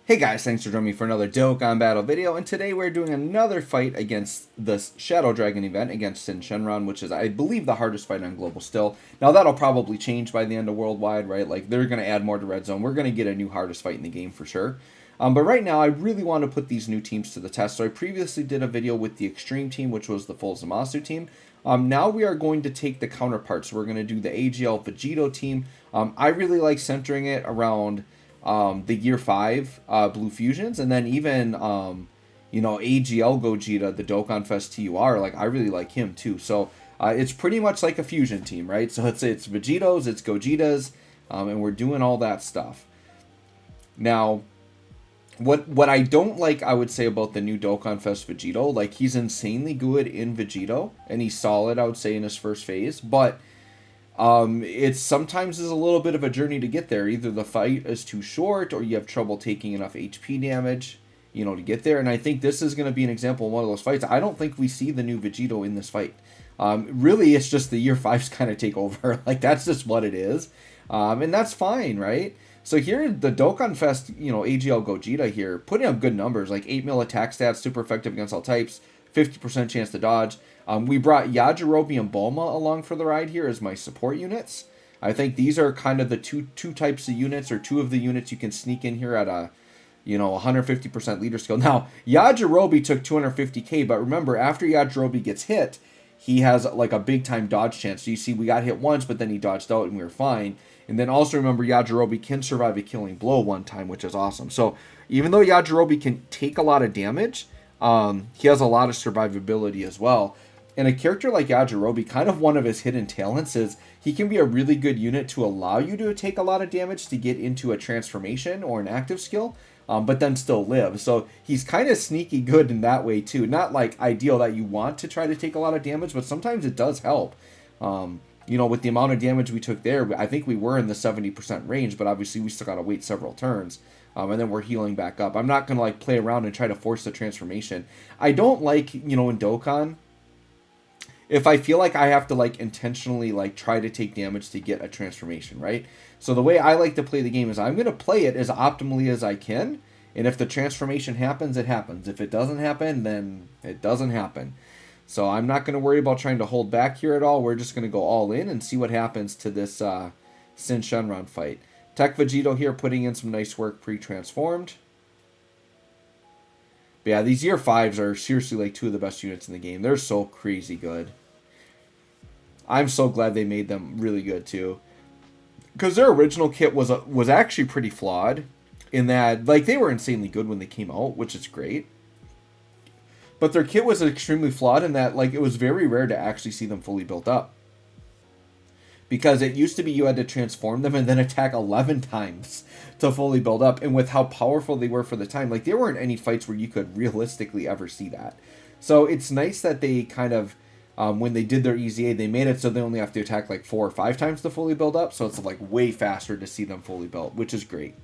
Hey guys, thanks for joining me for another Dokkan Battle video, and today we're doing another fight against the Shadow Dragon event against SYN Shenron, which is, I believe, the hardest fight on Global still. Now that'll probably change by the end of Worldwide, right? Like, they're going to add more to Red Zone. We're going to get a new hardest fight in the game for sure. But right now, I really want to put these new teams to the test. So I previously did a video with the Extreme team, which was the full Zamasu team. Now we are going to take the counterparts. So we're going to do the AGL VEGITO team. I really like centering it around the Year 5 Blue Fusions, and then even, you know, AGL Gogeta, the Dokkan Fest TUR, like, I really like him too. So it's pretty much like a fusion team, right? So it's Vegitos, it's Gogetas, and we're doing all that stuff. Now, what I don't like, I would say, about the new Dokkan Fest VEGITO, like, he's insanely good in VEGITO, and he's solid, I would say, in his first phase, but it sometimes is a little bit of a journey to get there. Either the fight is too short, or you have trouble taking enough HP damage, you know, to get there. And I think this is going to be an example of one of those fights. I don't think we see the new VEGITO in this fight. Really, it's just the Year 5's kind of take over. Like, that's just what it is. And that's fine, right? So here, the Dokkan Fest, you know, AGL Gogeta here, putting up good numbers, like 8 mil attack stats, super effective against all types, 50% chance to dodge. We brought Yajirobe and Bulma along for the ride here as my support units. I think these are kind of the two types of units, or two of the units you can sneak in here at a, you know, 150% leader skill. Now, Yajirobe took 250k, but remember, after Yajirobe gets hit, he has like a big time dodge chance. So you see, we got hit once, but then he dodged out and we were fine. And then also remember, Yajirobe can survive a killing blow one time, which is awesome. So even though Yajirobe can take a lot of damage, he has a lot of survivability as well. And a character like Yajirobe, kind of one of his hidden talents is he can be a really good unit to allow you to take a lot of damage to get into a transformation or an active skill, but then still live. So he's kind of sneaky good in that way too. Not like ideal that you want to try to take a lot of damage, but sometimes it does help. You know, with the amount of damage we took there, I think we were in the 70% range, but obviously we still got to wait several turns. And then we're healing back up. I'm not going to like play around and try to force the transformation. I don't like, you know, in Dokkan, if I feel like I have to like intentionally like try to take damage to get a transformation, right? So the way I like to play the game is I'm going to play it as optimally as I can. And if the transformation happens, it happens. If it doesn't happen, then it doesn't happen. So I'm not going to worry about trying to hold back here at all. We're just going to go all in and see what happens to this SYN Shenron fight. Tech VEGITO here putting in some nice work pre-transformed. But yeah, these Year 5s are seriously like two of the best units in the game. They're so crazy good. I'm so glad they made them really good too. Because their original kit was actually pretty flawed. In that, like, they were insanely good when they came out, which is great. But their kit was extremely flawed in that, like, it was very rare to actually see them fully built up. Because it used to be you had to transform them and then attack 11 times to fully build up. And with how powerful they were for the time, like, there weren't any fights where you could realistically ever see that. So it's nice that they kind of, when they did their EZA, they made it so they only have to attack like 4 or 5 times to fully build up. So it's like way faster to see them fully built, which is great.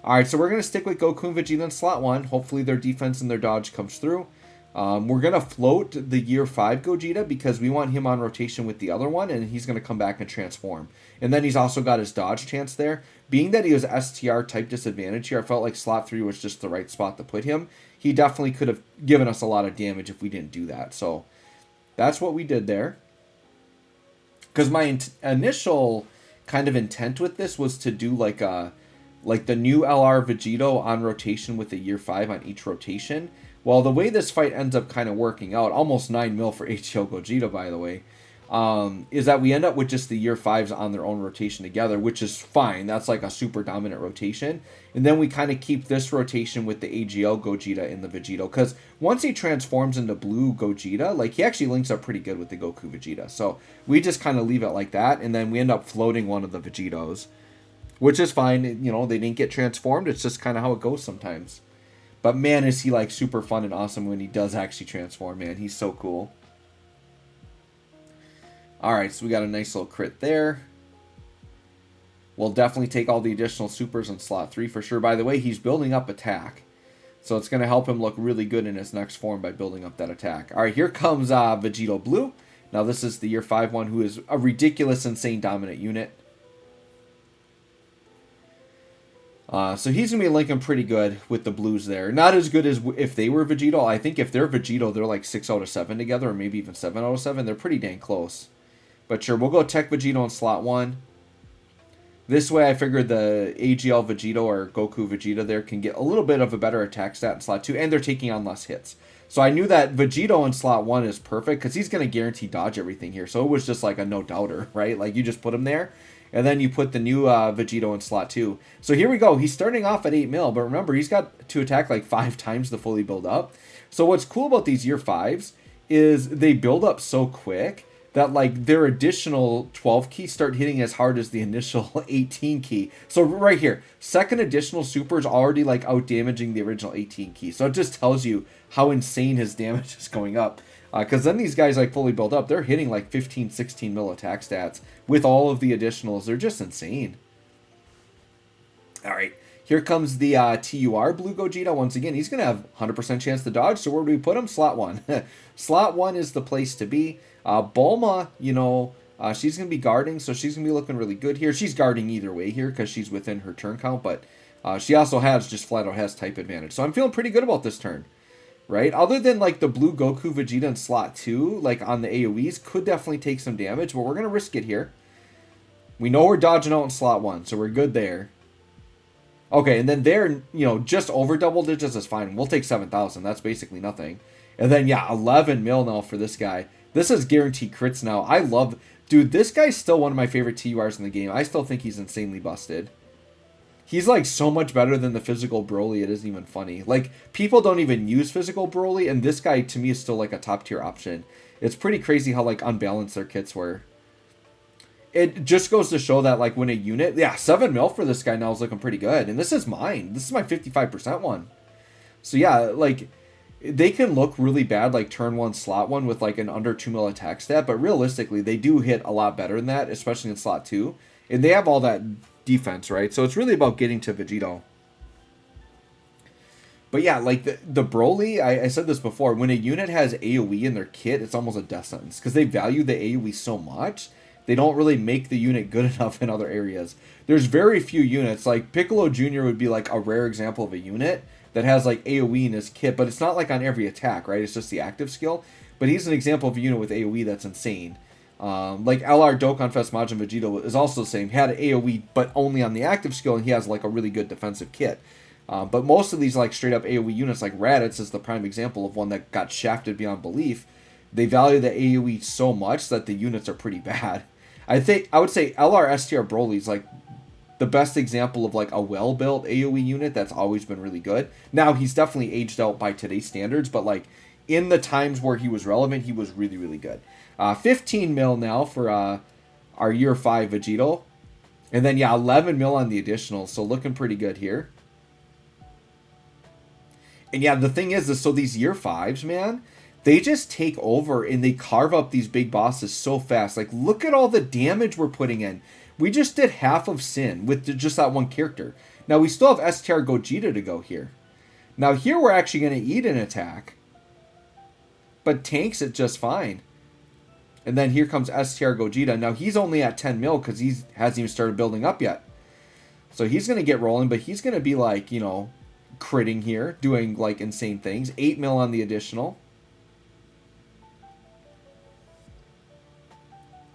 Alright, so we're going to stick with Goku and Vegeta in slot 1. Hopefully their defense and their dodge comes through. We're going to float the Year 5 Gogeta because we want him on rotation with the other one, and he's going to come back and transform. And then he's also got his dodge chance there. Being that he was STR type disadvantage here, I felt like slot 3 was just the right spot to put him. He definitely could have given us a lot of damage if we didn't do that. So that's what we did there. Because my initial kind of intent with this was to do like the new LR VEGITO on rotation with the Year 5 on each rotation. Well, the way this fight ends up kind of working out, almost 9 mil for HL Gogeta, by the way, is that we end up with just the Year 5s on their own rotation together, which is fine. That's like a super dominant rotation. And then we kind of keep this rotation with the AGL Gogeta in the VEGITO. Because once he transforms into Blue Gogeta, like, he actually links up pretty good with the Goku Vegeta. So we just kind of leave it like that, and then we end up floating one of the VEGITOs, which is fine. You know, they didn't get transformed. It's just kind of how it goes sometimes. But man, is he like super fun and awesome when he does actually transform, man. He's so cool. Alright, so we got a nice little crit there. We'll definitely take all the additional supers in slot 3 for sure. By the way, he's building up attack. So it's going to help him look really good in his next form by building up that attack. Alright, here comes VEGITO Blue. Now this is the Year 5 one, who is a ridiculous, insane dominant unit. So he's going to be linking pretty good with the blues there. Not as good as if they were VEGITO. I think if they're VEGITO, they're like 6 out of 7 together, or maybe even 7 out of 7. They're pretty dang close. But sure, we'll go Tech VEGITO in slot 1. This way, I figured the AGL VEGITO or Goku Vegeta there can get a little bit of a better attack stat in slot 2, and they're taking on less hits. So I knew that VEGITO in slot 1 is perfect, because he's going to guarantee dodge everything here. So it was just like a no-doubter, right? Like, you just put him there, and then you put the new VEGITO in slot 2. So here we go. He's starting off at 8 mil, but remember, he's got to attack like 5 times to fully build up. So what's cool about these year 5s is they build up so quick that like their additional 12 keys start hitting as hard as the initial 18 key. So right here, second additional super is already like out damaging the original 18 key. So it just tells you how insane his damage is going up. Because then these guys like fully built up, they're hitting like 15, 16 mil attack stats with all of the additionals. They're just insane. All right, here comes the TUR Blue Gogeta. Once again, he's going to have 100% chance to dodge. So where do we put him? Slot 1. Slot 1 is the place to be. Bulma, you know, she's going to be guarding, so she's going to be looking really good here. She's guarding either way here because she's within her turn count, but she also has just flat out has type advantage. So I'm feeling pretty good about this turn, right? Other than like the blue Goku Vegeta in slot 2, like on the AoEs, could definitely take some damage, but we're going to risk it here. We know we're dodging out in slot 1, so we're good there. Okay, and then there, you know, just over double digits is fine. We'll take 7,000. That's basically nothing. And then, yeah, 11 mil now for this guy. This is guaranteed crits now. I love... Dude, this guy's still one of my favorite TURs in the game. I still think he's insanely busted. He's, like, so much better than the physical Broly. It isn't even funny. Like, people don't even use physical Broly, and this guy, to me, is still, like, a top-tier option. It's pretty crazy how, like, unbalanced their kits were. It just goes to show that, like, when a unit... Yeah, 7 mil for this guy now is looking pretty good. And this is mine. This is my 55% one. So, yeah, like... They can look really bad, like turn 1, slot 1 with like an under 2 mil attack stat, but realistically, they do hit a lot better than that, especially in slot 2. And they have all that defense, right? So it's really about getting to VEGITO. But yeah, like the Broly, I said this before, when a unit has AoE in their kit, it's almost a death sentence. Because they value the AoE so much, they don't really make the unit good enough in other areas. There's very few units, like Piccolo Jr. would be like a rare example of a unit that has like AoE in his kit, but it's not like on every attack, right? It's just the active skill. But he's an example of a unit with AoE that's insane. Like LR Dokkan Fest Majin Vegito is also the same. He had AoE, but only on the active skill, and he has like a really good defensive kit. But most of these like straight up AoE units, like Raditz is the prime example of one that got shafted beyond belief. They value the AoE so much that the units are pretty bad. I would say LR STR Broly is like the best example of like a well-built AoE unit that's always been really good. Now, he's definitely aged out by today's standards, but like in the times where he was relevant, he was really, really good. 15 mil now for our year 5 VEGITO. And then, yeah, 11 mil on the additional, so looking pretty good here. And yeah, the thing is so these year 5s, man, they just take over and they carve up these big bosses so fast. Like, look at all the damage we're putting in. We just did half of SYN with just that one character. Now, we still have STR Gogeta to go here. Now, here we're actually going to eat an attack. But tanks it just fine. And then here comes STR Gogeta. Now, he's only at 10 mil because he hasn't even started building up yet. So he's going to get rolling, but he's going to be like, you know, critting here, doing like insane things. 8 mil on the additional.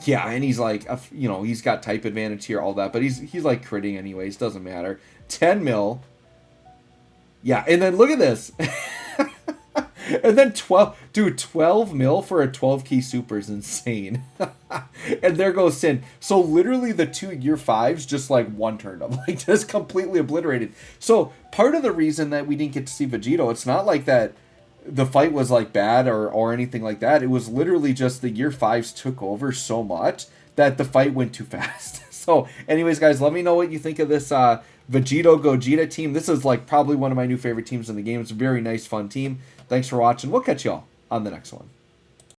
Yeah, and he's like, you know, he's got type advantage here, all that, but he's like critting anyways, doesn't matter. 10 mil. Yeah, and then look at this. And then 12 mil for a 12 key super is insane. And there goes SYN. So literally the 2 year 5s just like one turned up, like just completely obliterated. So part of the reason that we didn't get to see VEGITO, it's not like that the fight was like bad or anything like that. It was literally just the year 5s took over so much that the fight went too fast. So anyways, guys, let me know what you think of this VEGITO Gogeta team. This is like probably one of my new favorite teams in the game. It's a very nice, fun team. Thanks for watching. We'll catch y'all on the next one.